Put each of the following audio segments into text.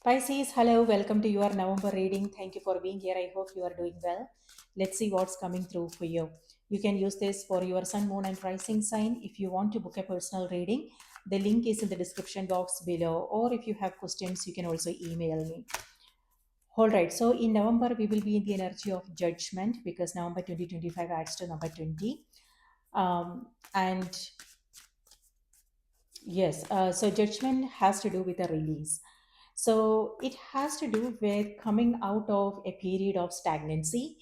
Pisces, hello, welcome to your November reading. Thank you for being here. I hope you are doing well. Let's see what's coming through for you. You can use this for your sun, moon, and rising sign. If you want to book a personal reading, the link is in the description box below. Or if you have questions, you can also email me. All right, so in November, we will be in the energy of judgment because November 2025 adds to number 20. And yes, so judgment has to do with a release. So it has to do with coming out of a period of stagnancy,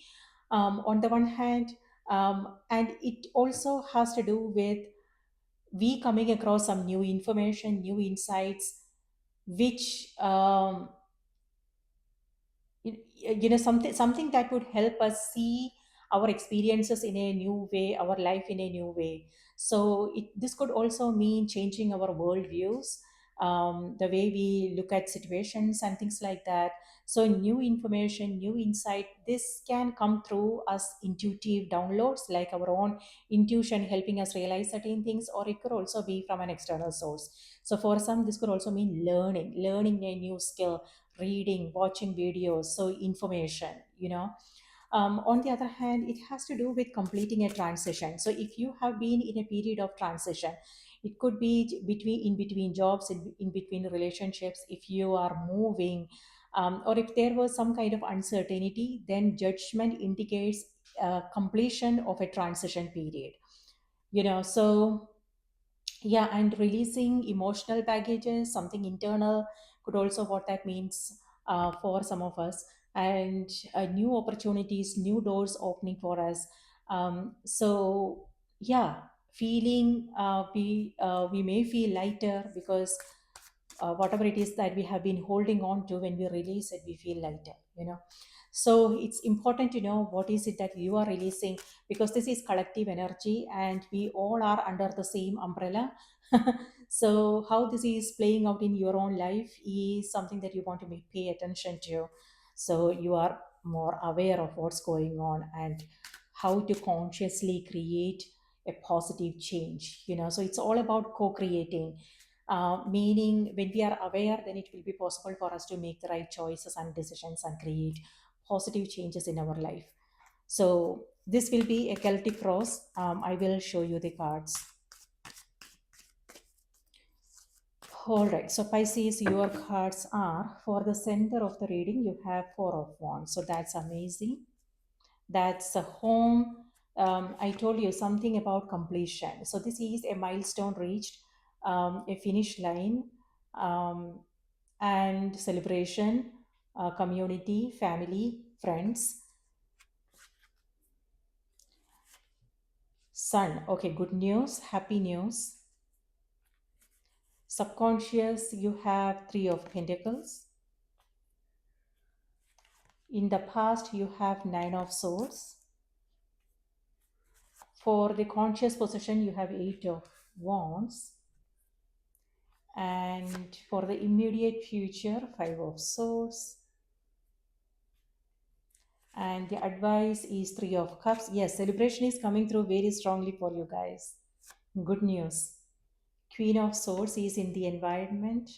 on the one hand, and it also has to do with we coming across some new information, new insights, which something that would help us see our experiences in a new way, our life in a new way. So this could also mean changing our worldviews, the way we look at situations and things like that. So new information, new insight, this can come through us intuitive downloads, like our own intuition helping us realize certain things, or it could also be from an external source. So for some, this could also mean learning a new skill, reading, watching videos, so information. On the other hand, it has to do with completing a transition. So if you have been in a period of transition, it could be between jobs, in between relationships, if you are moving, or if there was some kind of uncertainty, then judgment indicates completion of a transition period. So yeah, and releasing emotional baggages, something internal, could also what that means for some of us. And new opportunities, new doors opening for us. So yeah, feeling we may feel lighter because whatever it is that we have been holding on to, when we release it, we feel lighter. So it's important to know what is it that you are releasing, because this is collective energy and we all are under the same umbrella. So how this is playing out in your own life is something that you want to pay attention to, so you are more aware of what's going on and how to consciously create a positive change. So it's all about co-creating, meaning when we are aware, then it will be possible for us to make the right choices and decisions and create positive changes in our life. So this will be a Celtic cross. I will show you the cards. All right, so Pisces, your cards are for the center of the reading. You have Four of Wands, so that's amazing. That's a home. I told you something about completion. So this is a milestone reached, a finish line, um, and celebration, community, family, friends. Sun, okay, good news, happy news. Subconscious, you have Three of Pentacles. In the past, you have Nine of Swords. For the conscious position, you have Eight of Wands. And for the immediate future, Five of Swords. And the advice is Three of Cups. Yes, celebration is coming through very strongly for you guys. Good news. Queen of Swords is in the environment.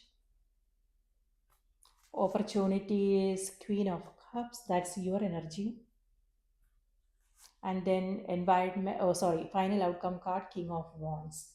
Opportunity is Queen of Cups. That's your energy. And then environment, oh sorry, final outcome card, King of Wands.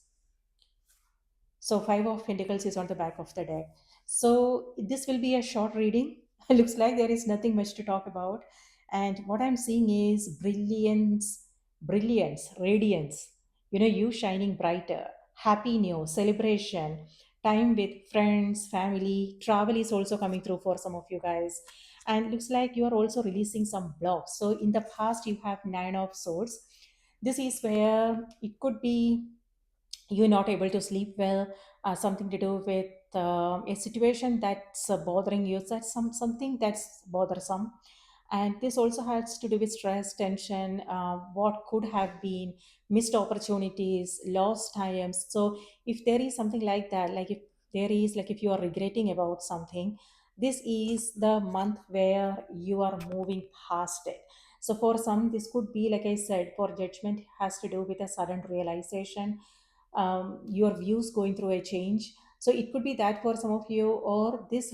So Five of Pentacles is on the back of the deck. So this will be a short reading. It looks like there is nothing much to talk about. And what I'm seeing is brilliance, radiance. You shining brighter. Happy new celebration, time with friends, family. Travel is also coming through for some of you guys. And looks like you are also releasing some blocks. So in the past, you have Nine of Swords. This is where it could be you're not able to sleep well, something to do with a situation that's bothering you, that's something that's bothersome. And this also has to do with stress, tension, what could have been missed opportunities, lost times. So if there is something like that, if you are regretting about something, this is the month where you are moving past it. So for some, this could be, like I said, for judgment has to do with a sudden realization, your views going through a change. So it could be that for some of you, or this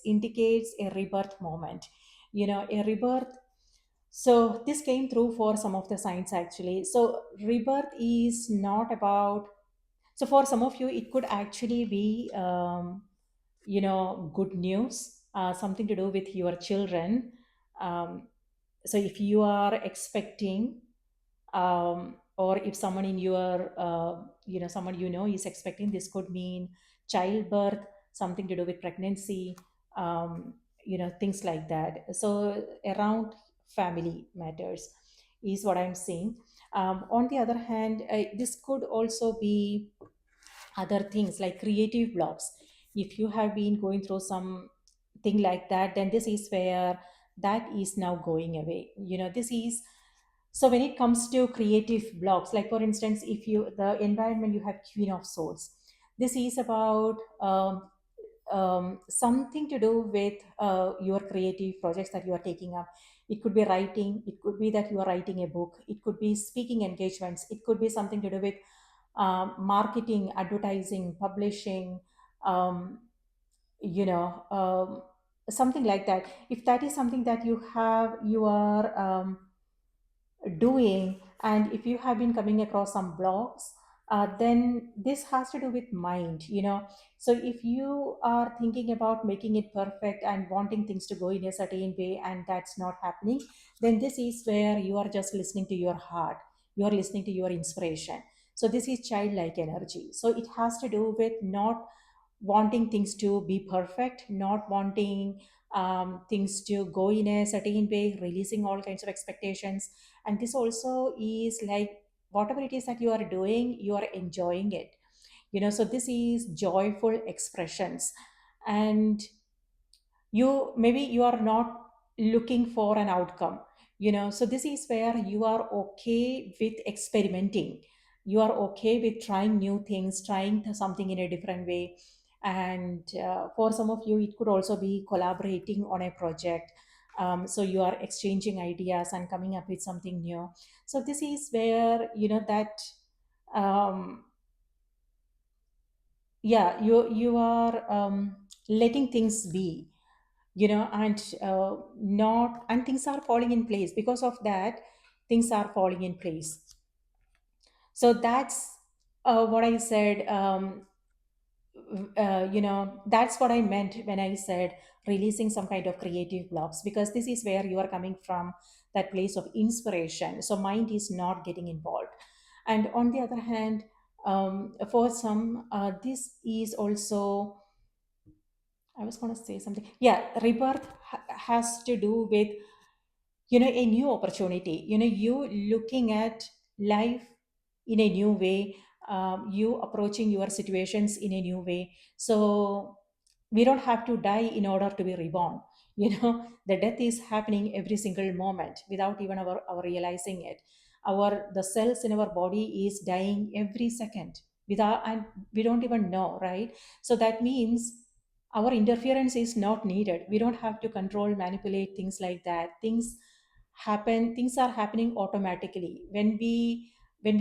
indicates a rebirth moment, a rebirth. So this came through for some of the signs actually. So rebirth is not about, so for some of you it could actually be good news, something to do with your children. So if you are expecting, or if someone in your someone is expecting, this could mean childbirth, something to do with pregnancy, things like that. So around family matters is what I'm seeing. On the other hand, this could also be other things like creative blocks. If you have been going through some thing like that, then this is where that is now going away. This is, so when it comes to creative blocks, like for instance, if you the environment, you have Queen of Swords. This is about something to do with your creative projects that you are taking up. It could be writing, it could be that you are writing a book, it could be speaking engagements, it could be something to do with marketing, advertising, publishing, um, you know, something like that. If that is something that you are doing, and if you have been coming across some blogs, then this has to do with mind. So if you are thinking about making it perfect and wanting things to go in a certain way and that's not happening, then this is where you are just listening to your heart, you are listening to your inspiration. So this is childlike energy. So it has to do with not wanting things to be perfect, not wanting things to go in a certain way, releasing all kinds of expectations. And this also is like, whatever it is that you are doing, you are enjoying it. So this is joyful expressions. And you, maybe you are not looking for an outcome. So this is where you are okay with experimenting, you are okay with trying new things, trying something in a different way. And for some of you it could also be collaborating on a project. So you are exchanging ideas and coming up with something new. So this is where that um, yeah, you are letting things be, and not, and things are falling in place. Because of that, things are falling in place. So that's what I said. That's what I meant when I said releasing some kind of creative blocks, because this is where you are coming from, that place of inspiration. So mind is not getting involved. And on the other hand, for some, this is also, I was going to say something. Yeah, rebirth has to do with, a new opportunity. You looking at life in a new way, you approaching your situations in a new way. So we don't have to die in order to be reborn. The death is happening every single moment without even our realizing it. The cells in our body is dying every second without, and we don't even know, right? So that means our interference is not needed. We don't have to control, manipulate, things like that. Things are happening automatically when we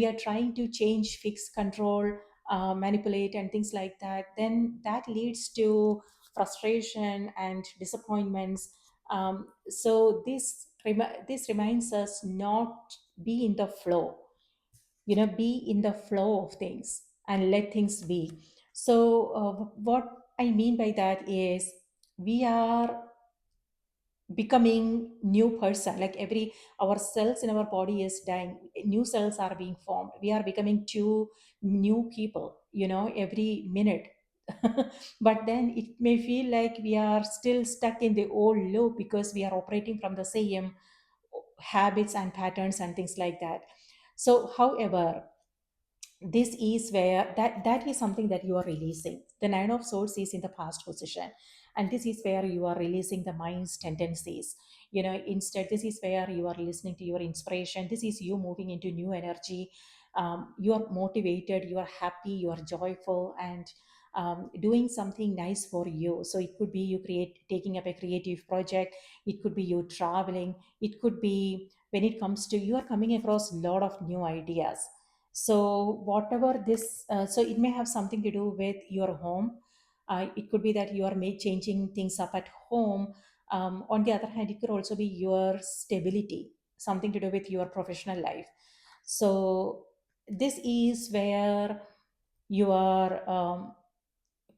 are trying to change, fix, control, manipulate, and things like that. Then that leads to frustration and disappointments. So this reminds us not be in the flow. Be in the flow of things and let things be. So what I mean by that is, we are becoming new person. Like every, our cells in our body is dying, new cells are being formed, we are becoming two new people, every minute. But then it may feel like we are still stuck in the old loop, because we are operating from the same habits and patterns and things like that. So however, this is where that is something that you are releasing. The Nine of Swords is in the past position, and this is where you are releasing the mind's tendencies. Instead, this is where you are listening to your inspiration. This is you moving into new energy. You are motivated, you are happy, you are joyful, and doing something nice for you. So it could be you taking up a creative project, it could be you traveling, it could be, when it comes to, you are coming across a lot of new ideas. So whatever this, so it may have something to do with your home. It could be that you are changing things up at home. On the other hand, it could also be your stability, something to do with your professional life. So this is where you are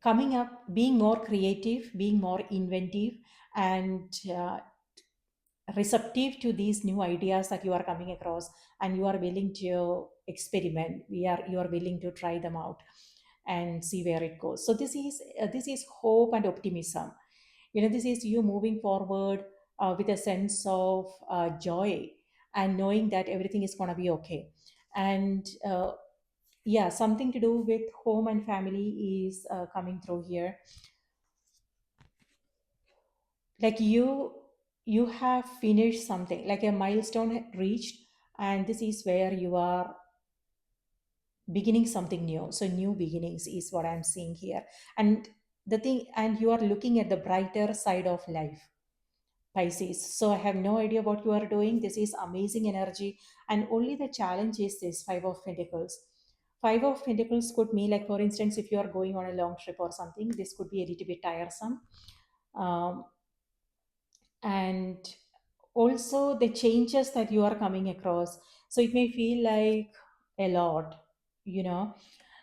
coming up, being more creative, being more inventive, and receptive to these new ideas that you are coming across, and you are willing to experiment, you are willing to try them out and see where it goes. So this is hope and optimism. This is you moving forward with a sense of joy, and knowing that everything is going to be okay. And yeah, something to do with home and family is coming through here. Like you have finished something, like a milestone reached, and this is where you are beginning something new. So new beginnings is what I'm seeing here. And the thing, and you are looking at the brighter side of life, Pisces. So I have no idea what you are doing. This is amazing energy. And only the challenge is this Five of Pentacles. Five of Pentacles could mean, like, for instance, if you are going on a long trip or something, this could be a little bit tiresome. Um, and also the changes that you are coming across. So it may feel like a lot, you know.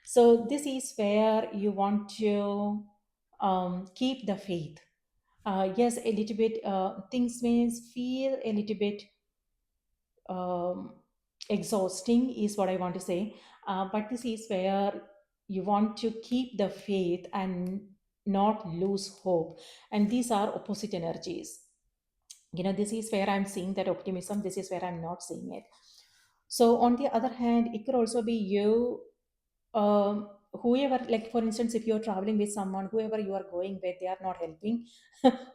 So this is where you want to keep the faith. Yes, a little bit, things may feel a little bit um, exhausting, is what I want to say. But this is where you want to keep the faith and not lose hope. And these are opposite energies. This is where I'm seeing that optimism, this is where I'm not seeing it. So on the other hand, it could also be you, whoever, like, for instance, if you're traveling with someone, whoever you are going with, they are not helping.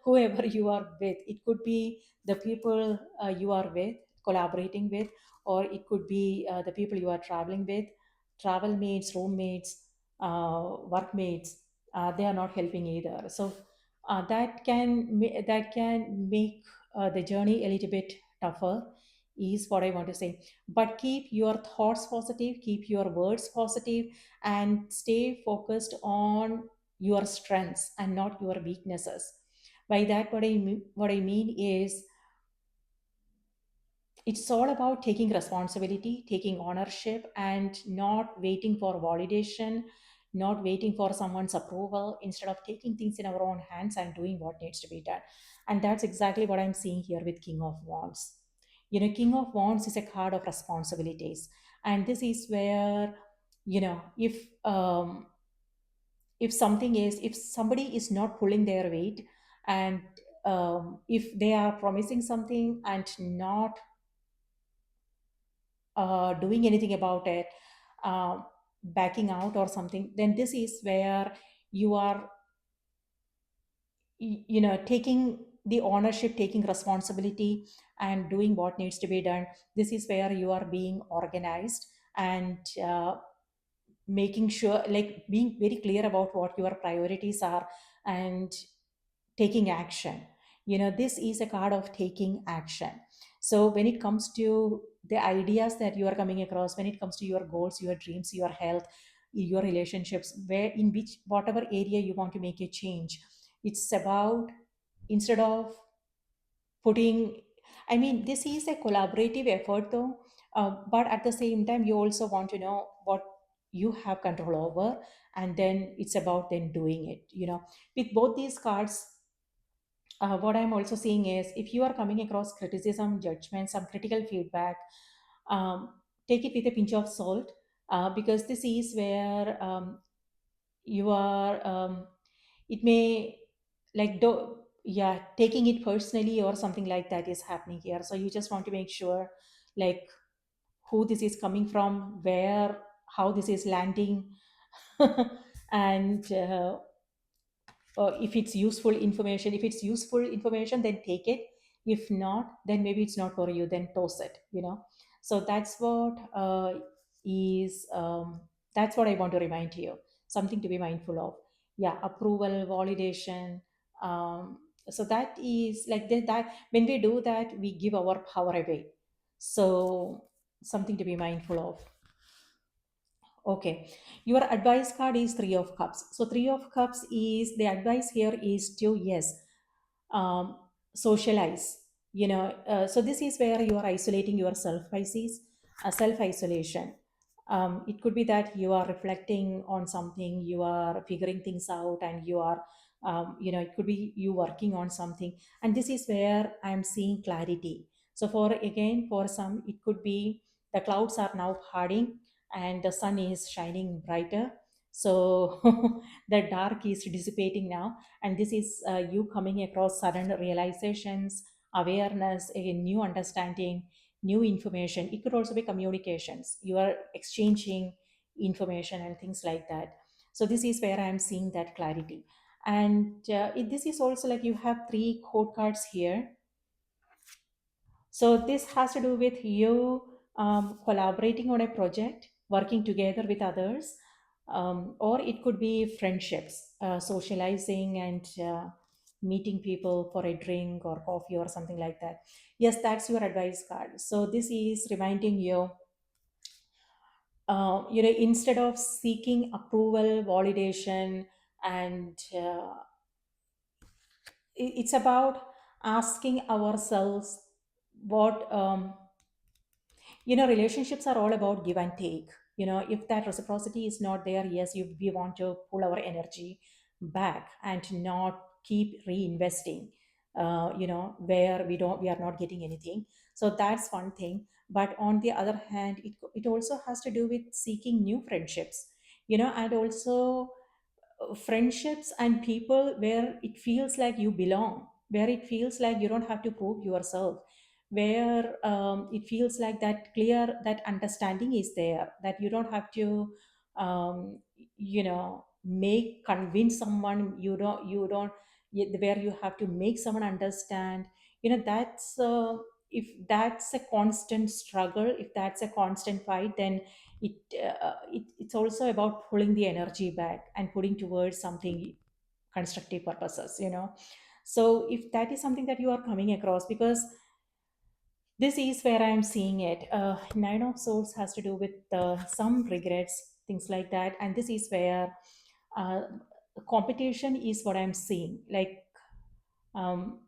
Whoever you are with, it could be the people you are with, collaborating with, or it could be the people you are traveling with, travel mates, roommates, workmates. They are not helping either. So that can make the journey a little bit tougher, is what I want to say. But keep your thoughts positive, keep your words positive, and stay focused on your strengths and not your weaknesses. By that, what I mean is, it's all about taking responsibility, taking ownership, and not waiting for validation, not waiting for someone's approval, instead of taking things in our own hands and doing what needs to be done. And that's exactly what I'm seeing here with King of Wands. King of Wands is a card of responsibilities. And this is where, if somebody is not pulling their weight, and if they are promising something and not doing anything about it, uh, backing out or something, then this is where you are, taking the ownership, taking responsibility, and doing what needs to be done. This is where you are being organized, and making sure, like, being very clear about what your priorities are, and taking action. This is a card of taking action. So when it comes to the ideas that you are coming across, when it comes to your goals, your dreams, your health, your relationships, where, in which, whatever area you want to make a change, it's about, instead of putting, I mean, this is a collaborative effort though, but at the same time, you also want to know what you have control over, and then it's about then doing it. With both these cards, what I'm also seeing is, if you are coming across criticism, judgment, some critical feedback, um, take it with a pinch of salt, because this is where you are, it may, like, yeah, taking it personally or something like that is happening here. So you just want to make sure, like, who this is coming from, where, how this is landing. And if it's useful information, then take it. If not, then maybe it's not for you, then toss it. So is that's what I want to remind you, something to be mindful of. Yeah, approval, validation. So that is like that, when we do that, we give our power away. So something to be mindful of. Okay. Your advice card is Three of Cups. So, Three of Cups is the advice here is to, yes, um, socialize. So this is where you are isolating yourself, Pisces, self isolation. It could be that you are reflecting on something, you are figuring things out, and you are, it could be you working on something. And this is where I'm seeing clarity. So, for some, it could be the clouds are now parting and the sun is shining brighter. So, the dark is dissipating now, and this is you coming across sudden realizations, awareness, a new understanding, new information. It could also be communications, you are exchanging information and things like that. So this is where I am seeing that clarity. And this is also like you have three code cards here. So this has to do with you collaborating on a project, working together with others, or it could be friendships, socializing and meeting people for a drink or coffee or something like that. Yes, that's your advice card. So this is reminding you, instead of seeking approval, validation, and it's about asking ourselves what. Relationships are all about give and take. If that reciprocity is not there, yes, we want to pull our energy back and not keep reinvesting, where we are not getting anything. So that's one thing. But on the other hand, it also has to do with seeking new friendships, and also friendships and people where it feels like you belong, where it feels like you don't have to prove yourself, where it feels like that understanding is there, that you don't have to make convince someone, where you have to make someone understand. That's if that's a constant struggle, if that's a constant fight, then it's also about pulling the energy back and putting towards something constructive purposes. So if that is something that you are coming across, because this is where I'm seeing it, Nine of Swords has to do with some regrets, things like that. And this is where uh, competition is what I'm seeing, like um,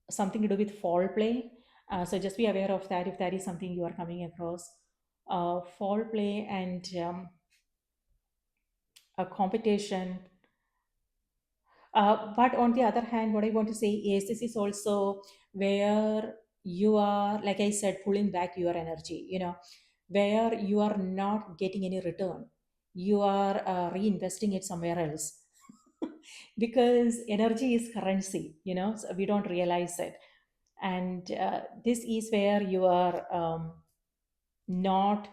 something to do with fall play. So just be aware of that if that is something you are coming across. Fall play and a competition. But on the other hand, what I want to say is this is also where you are, like I said, pulling back your energy, where you are not getting any return. You are reinvesting it somewhere else. Because energy is currency, so we don't realize it. And this is where you are not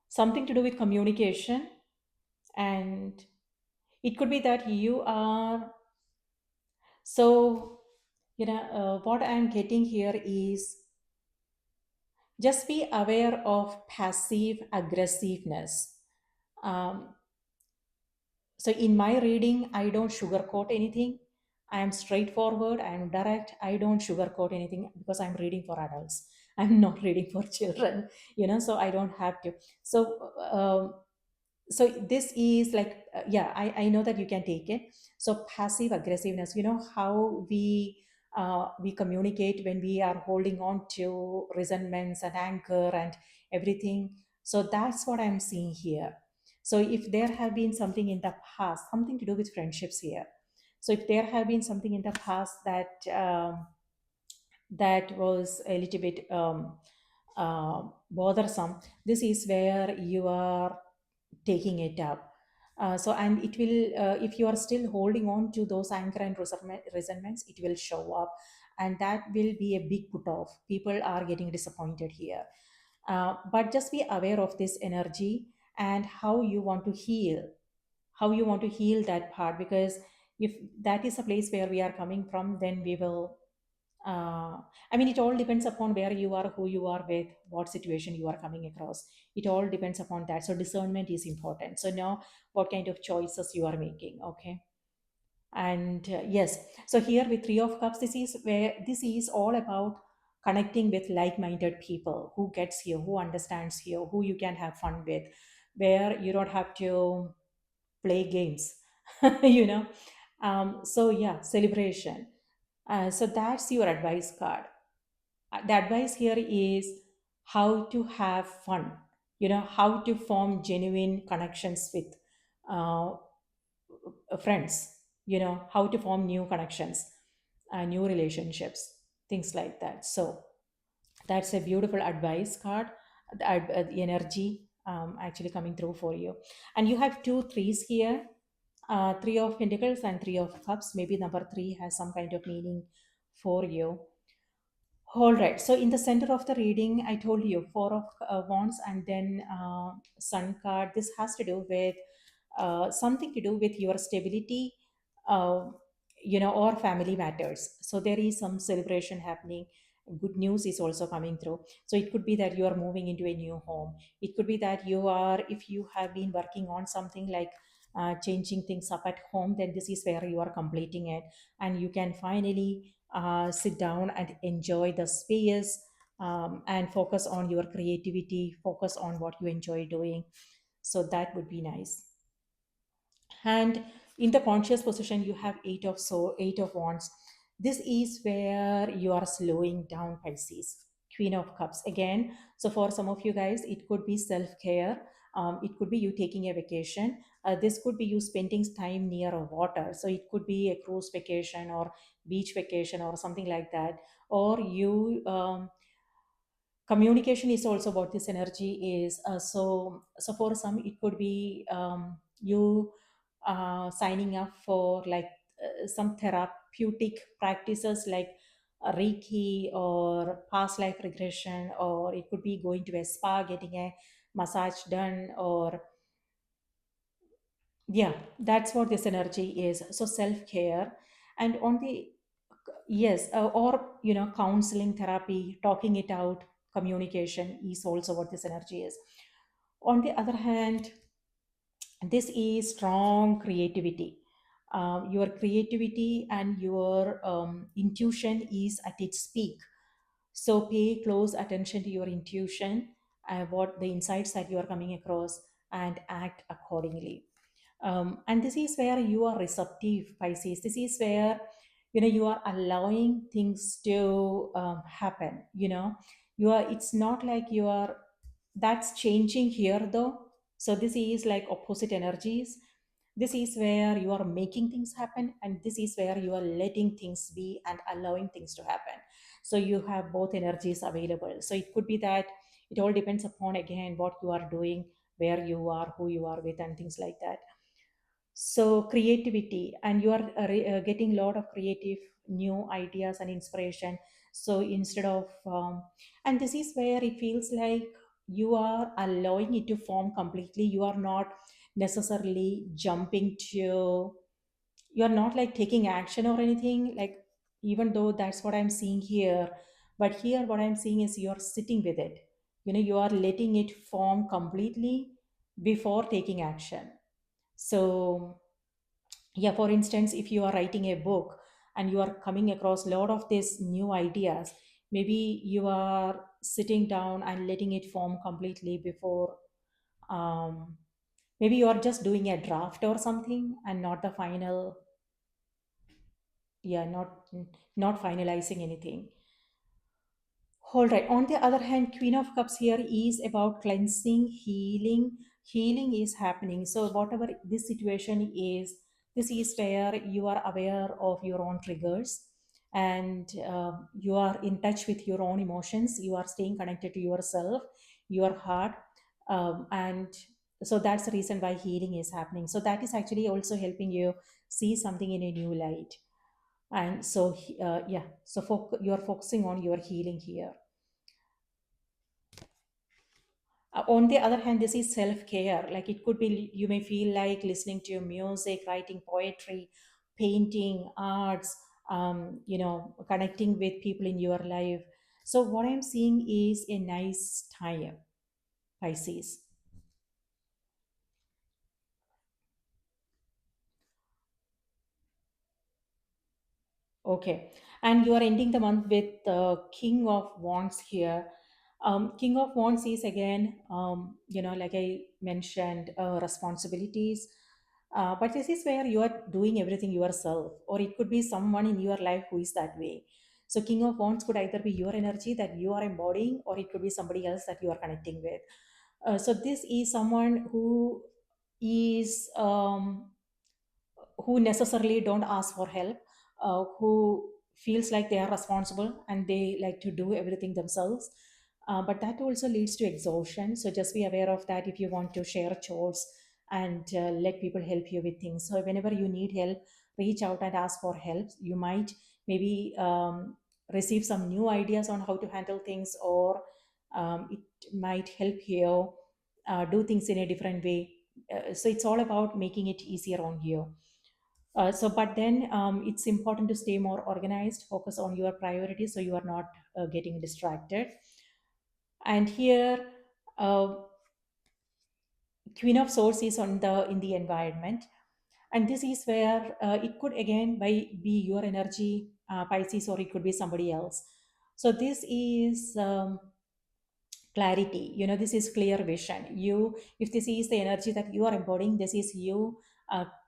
something to do with communication. And it could be that you are, so what I'm getting here is just be aware of passive aggressiveness. um, so in my reading, I don't sugarcoat anything. I am straightforward, I am direct, I don't sugarcoat anything, because I'm reading for adults. I'm not reading for children, so I don't have to. So so this is like yeah, I know that you can take it. So passive aggressiveness, how we communicate when we are holding on to resentments and anger and everything. So that's what I'm seeing here. So if there have been something in the past, something to do with friendships here. So if there have been something in the past that was a little bit bothersome, this is where you are taking it up. So and it will, if you are still holding on to those anger and resentments, it will show up, and that will be a big put off. People are getting disappointed here. But just be aware of this energy and how you want to heal, that part. Because if that is a place where we are coming from, then we will I mean, it all depends upon where you are, who you are with, what situation you are coming across. It all depends upon that. So discernment is important. So now, what kind of choices you are making? Okay. And yes, so here with Three of Cups, this is all about. connecting with like-minded people who gets you, who understands you, who you can have fun with, where you don't have to play games. you know so yeah, celebration. So that's your advice card. The advice here is how to have fun, how to form genuine connections with uh, friends, how to form new connections, new relationships, things like that. So that's a beautiful advice card. The energy actually coming through for you. And you have two threes here, three of pentacles and three of cups. Maybe number three has some kind of meaning for you. All right. So in the center of the reading, I told you four of wands and then sun card. This has to do with something to do with your stability, uh, or family matters. So there is some celebration happening. Good news is also coming through. So it could be that you are moving into a new home. It could be that you are, if you have been working on something like changing things up at home, then this is where you are completing it, and you can finally sit down and enjoy the space, and focus on your creativity, focus on what you enjoy doing. So that would be nice. And in the conscious position, you have eight of wands. This is where you are slowing down, Pisces. Queen of cups again. So for some of you guys, it could be self-care. It could be you taking a vacation. This could be you spending time near a water, so it could be a cruise vacation or beach vacation or something like that. Or you communication is also what this energy is. So for some it could be you signing up for like some therapeutic practices like reiki or past life regression, or it could be going to a spa, getting a massage done, or yeah, that's what this energy is. So self care. And on the yes, or counseling, therapy, talking it out, communication is also what this energy is. On the other hand, this is strong creativity. Your creativity and your intuition is at its peak. So pay close attention to your intuition, what the insights that you are coming across, and act accordingly. And this is where you are receptive, Pisces. This is where you are allowing things to happen. You are. It's not like you are. That's changing here though. So this is like opposite energies. This is where you are making things happen, and this is where you are letting things be and allowing things to happen. So you have both energies available. So it could be that it all depends upon again what you are doing, where you are, who you are with, and things like that. So creativity, and you are getting a lot of creative new ideas and inspiration. So instead of and this is where it feels like you are allowing it to form completely. You are not necessarily jumping to, you're not like taking action or anything like, even though that's what I'm seeing here. But here what I'm seeing is you're sitting with it. You are letting it form completely before taking action. So yeah, for instance, if you are writing a book and you are coming across a lot of these new ideas, maybe you are sitting down and letting it form completely before, um, maybe you are just doing a draft or something and not the final. Yeah, not finalizing anything. All right. On the other hand, Queen of Cups here is about cleansing, healing. Healing is happening. So, whatever this situation is, this is where you are aware of your own triggers, and you are in touch with your own emotions. You are staying connected to yourself, your heart. And so, that's the reason why healing is happening. So, that is actually also helping you see something in a new light. And so, yeah, so you're focusing on your healing here. On the other hand, this is self-care. Like it could be, you may feel like listening to music, writing poetry, painting, arts, connecting with people in your life. So what I'm seeing is a nice time, Pisces. Okay. And you are ending the month with the King of Wands here. King of Wands is again, like I mentioned, responsibilities. But this is where you are doing everything yourself, or it could be someone in your life who is that way. So, King of Wands could either be your energy that you are embodying, or it could be somebody else that you are connecting with. So, this is someone who is who necessarily don't ask for help, who feels like they are responsible and they like to do everything themselves. But that also leads to exhaustion. So just be aware of that if you want to share chores and let people help you with things. So whenever you need help, reach out and ask for help. You might maybe receive some new ideas on how to handle things, or it might help you do things in a different way. So it's all about making it easier on you. But then it's important to stay more organized, focus on your priorities so you are not getting distracted. And here, uh, Queen of Swords is on the in the environment, and this is where it could again be your energy, Pisces, or it could be somebody else. So this is clarity. This is clear vision. If this is the energy that you are embodying, this is you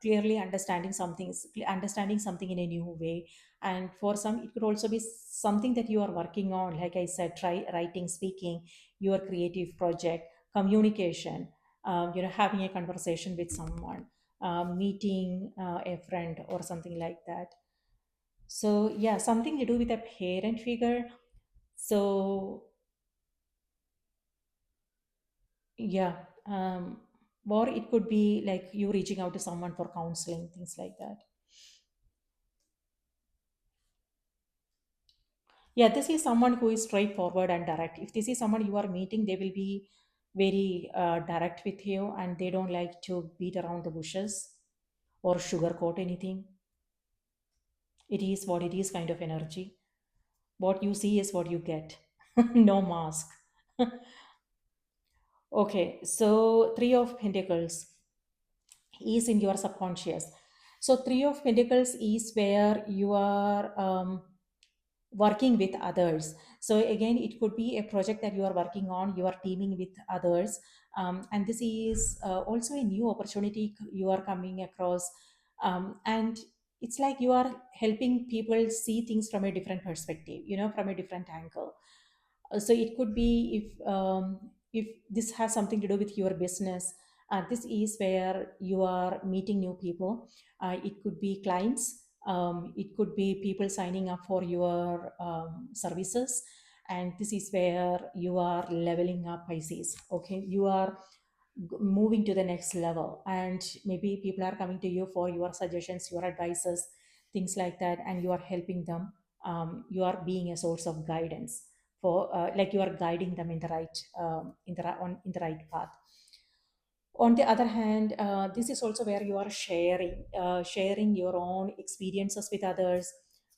clearly understanding something in a new way. And for some it could also be something that you are working on, like I said, try writing, speaking, your creative project, communication, having a conversation with someone, meeting a friend or something like that. So yeah, something to do with a parent figure. So yeah, or it could be like you reaching out to someone for counseling, things like that. Yeah, this is someone who is straightforward and direct. If this is someone you are meeting, they will be very direct with you, and they don't like to beat around the bushes or sugarcoat anything. It is what it is, kind of energy. What you see is what you get. No mask. Okay, so Three of Pentacles is in your subconscious. So Three of Pentacles is where you are working with others. So again, it could be a project that you are working on, you are teaming with others. And this is also a new opportunity you are coming across. And it's like you are helping people see things from a different perspective, from a different angle. So it could be if this has something to do with your business, this is where you are meeting new people. It could be clients, it could be people signing up for your services, and this is where you are leveling up, Pisces. Okay, you are moving to the next level, and maybe people are coming to you for your suggestions, your advices, things like that, and you are helping them. You are being a source of guidance for, like you are guiding them in the right in the right path. On the other hand, this is also where you are sharing your own experiences with others,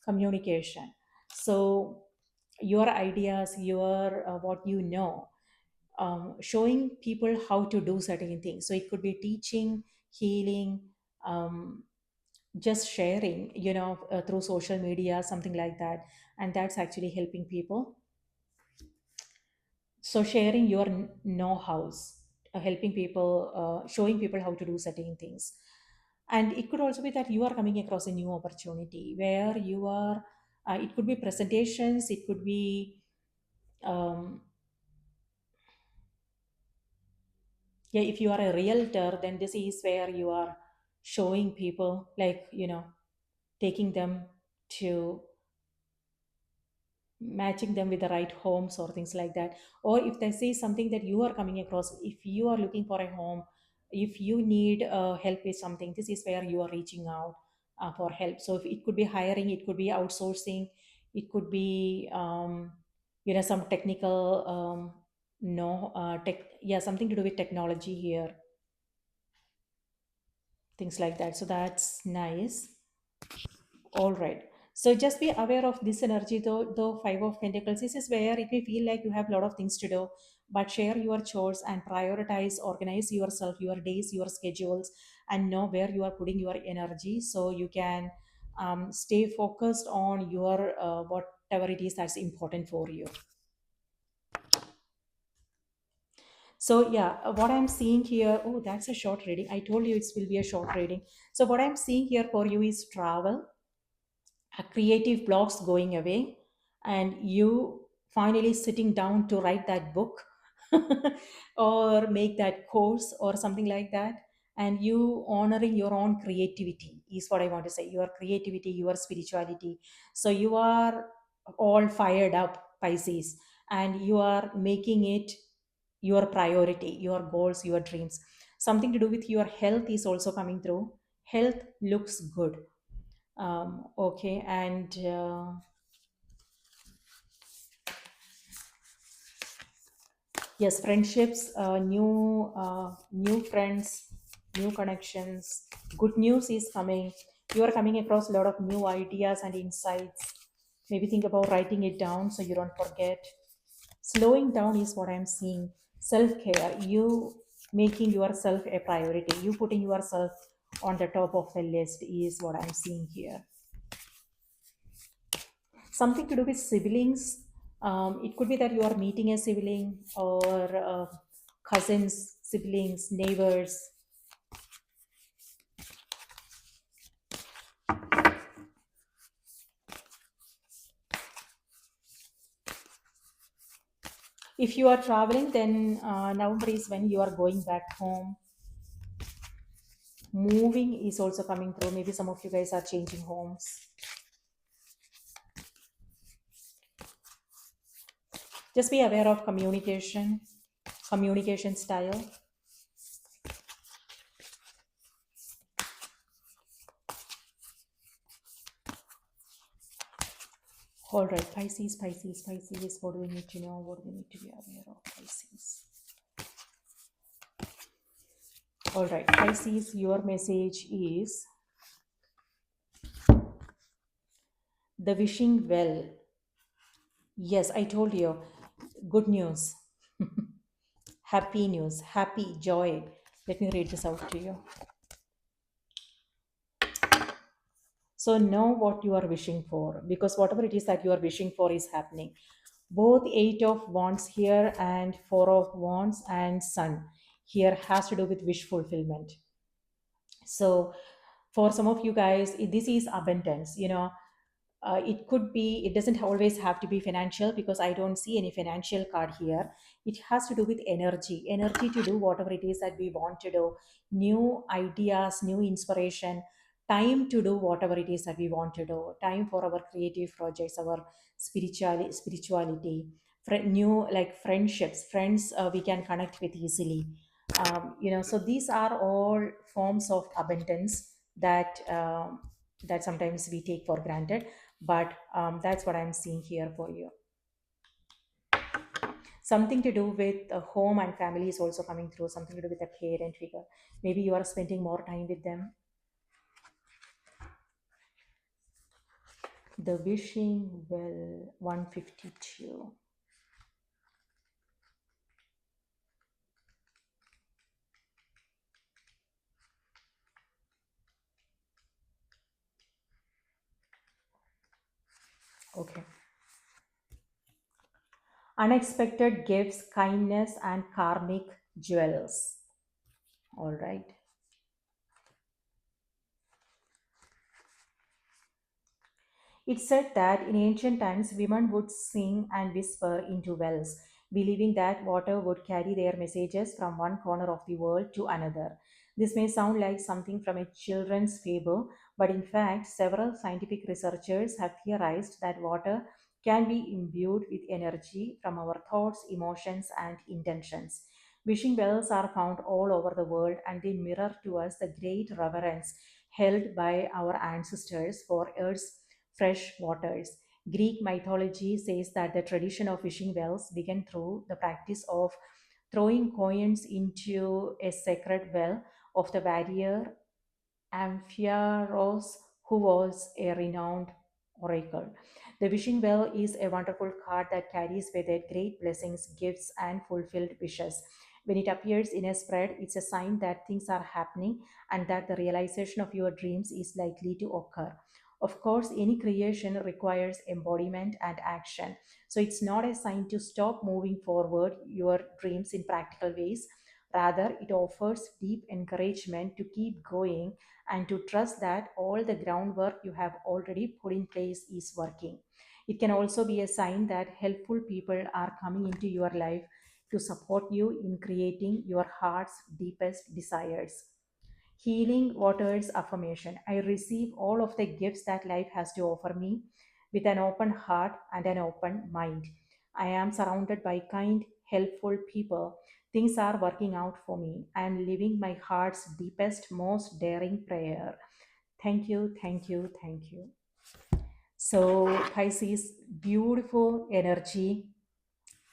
communication. So your ideas, your what you know, showing people how to do certain things. So it could be teaching, healing, um, just sharing, through social media, something like that. And that's actually helping people. So sharing your know-hows, helping people, showing people how to do certain things. And it could also be that you are coming across a new opportunity where you are, it could be presentations, it could be, um, yeah, if you are a realtor, then this is where you are showing people, like, taking them to matching them with the right homes or things like that. Or if they say something that you are coming across, if you are looking for a home, if you need help with something, this is where you are reaching out for help. So if it could be hiring, it could be outsourcing, it could be some technical, no tech, yeah, something to do with technology here, things like that. So that's nice. All right. So just be aware of this energy, though Five of Pentacles. This is where it may feel like you have a lot of things to do, but share your chores and prioritize, organize yourself, your days, your schedules, and know where you are putting your energy so you can Stay focused on your whatever it is that's important for you. So yeah, what I'm seeing here, oh, that's a short reading. I told you it will be a short reading. So what I'm seeing here for you is travel, creative blocks going away, and you finally sitting down to write that book or make that course or something like that, and you honoring your own creativity is what I want to say. Your creativity, your spirituality. So you are all fired up, Pisces, and you are making it your priority, your goals, your dreams. Something to do with your health is also coming through. Health looks good. Okay, and yes, friendships, new friends, new connections. Good news is coming. You are coming across a lot of new ideas and insights. Maybe think about writing it down so you don't forget. Slowing down is what I'm seeing. Self care. You making yourself a priority. You putting yourself on the top of the list is what I'm seeing here. Something to do with siblings. It could be that you are meeting a sibling or cousins, siblings, neighbors. If you are traveling, then November is when you are going back home. Moving is also coming through. Maybe some of you guys are changing homes. Just be aware of communication style. All right, Pisces, Pisces, Pisces. What do we need to know? What do we need to be aware of, Pisces? All right, Pisces, your message is the wishing well. Yes, I told you. Good news. Happy news. Happy joy. Let me read this out to you. So know what you are wishing for, because whatever it is that you are wishing for is happening. Both Eight of Wands here and Four of Wands and Sun here has to do with wish fulfillment. So for some of you guys, this is abundance. It could be, it doesn't always have to be financial, because I don't see any financial card here. It has to do with energy to do whatever it is that we want to do, new ideas, new inspiration, time to do whatever it is that we want to do, time for our creative projects, our spirituality, new like friendships, friends we can connect with easily. So these are all forms of abundance that sometimes we take for granted, but that's what I'm seeing here for you. Something to do with home and family is also coming through. Something to do with a parent figure. Maybe you are spending more time with them. The wishing well, 152. Okay. Unexpected gifts, kindness, and karmic jewels. All right. It's said that in ancient times, women would sing and whisper into wells, believing that water would carry their messages from one corner of the world to another. This may sound like something from a children's fable, but in fact, several scientific researchers have theorized that water can be imbued with energy from our thoughts, emotions, and intentions. Wishing wells are found all over the world, and they mirror to us the great reverence held by our ancestors for Earth's fresh waters. Greek mythology says that the tradition of fishing wells began through the practice of throwing coins into a sacred well of the warrior Amphiaraos, who was a renowned oracle. The wishing well is a wonderful card that carries with it great blessings, gifts, and fulfilled wishes. When it appears in a spread, it's a sign that things are happening and that the realization of your dreams is likely to occur. Of course, any creation requires embodiment and action. So it's not a sign to stop moving forward your dreams in practical ways. Rather, it offers deep encouragement to keep going and to trust that all the groundwork you have already put in place is working. It can also be a sign that helpful people are coming into your life to support you in creating your heart's deepest desires. Healing Waters affirmation. I receive all of the gifts that life has to offer me with an open heart and an open mind. I am surrounded by kind, helpful people. Things are working out for me. I am living my heart's deepest, most daring prayer. Thank you, thank you, thank you. So, Pisces, beautiful energy.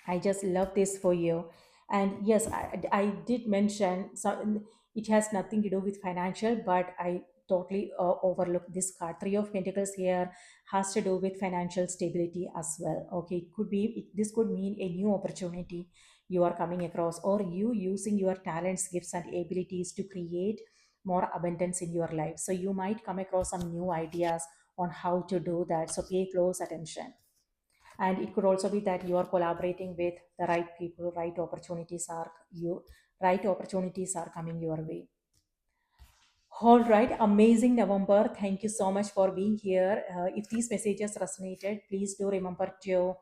I just love this for you. And yes, I did mention, so it has nothing to do with financial, but I totally overlooked this card. Three of Pentacles here has to do with financial stability as well. Okay, it could be, this could mean a new opportunity you are coming across, or you using your talents, gifts, and abilities to create more abundance in your life. So you might come across some new ideas on how to do that. So pay close attention. And it could also be that you are collaborating with the right people, right opportunities are coming your way. All right, amazing November. Thank you so much for being here. If these messages resonated, please do remember to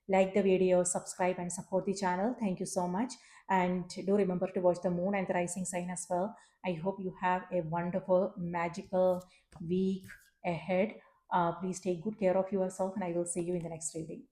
like the video, subscribe, and support the channel. Thank you so much. And do remember to watch the moon and the rising sign as well. I hope you have a wonderful, magical week ahead. Please take good care of yourself, and I will see you in the next reading.